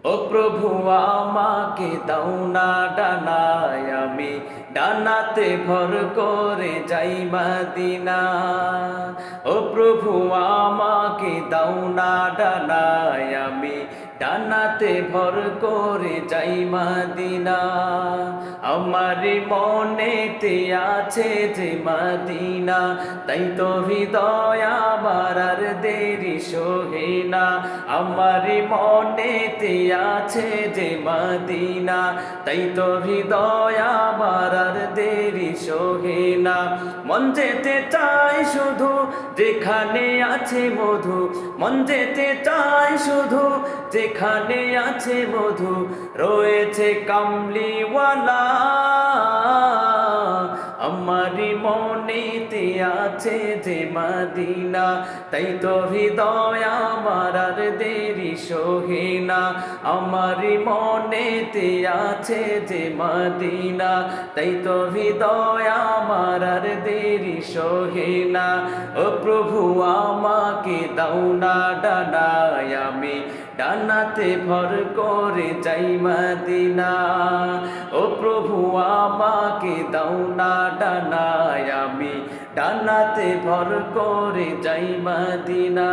ও প্রভু আমাকে দাও না ডানায়, আমি ডানাতে ভর করে যাই মদিনা। ও প্রভু আমাকে দাও না ডানায়, আমি ডানাতে ভর করে যাই মদিনা। আমার মনেতে আছে যে মদিনা, তাই তো হৃদয় আমার আর দেরি সহে না। আমার মনেতে আছে যে মদিনা, তাই তো হৃদয় আমার আর দেরি সহে না। মন যেতে চাই শুধু যেখানে আছে মধু, মন যেতে চাই শুধু যেখানে আছে মধু, রয়েছে কামলিওয়ালা। আমারি মনেতে আছে যে মদিনা, তাই তো হৃদয় আমার আর দেরি সহে না। আমারি মনেতে আছে যে মদিনা, তাই তো হৃদয় আমার আর দেরি সহে না। ও প্রভু আমাকে দাও না ডানায়, আমি ডানাতে ভর করে যাই মদিনা। ও প্রভু আমাকে দাও না ডানায়, আমি ডানাতে ভর করে যাই মদিনা।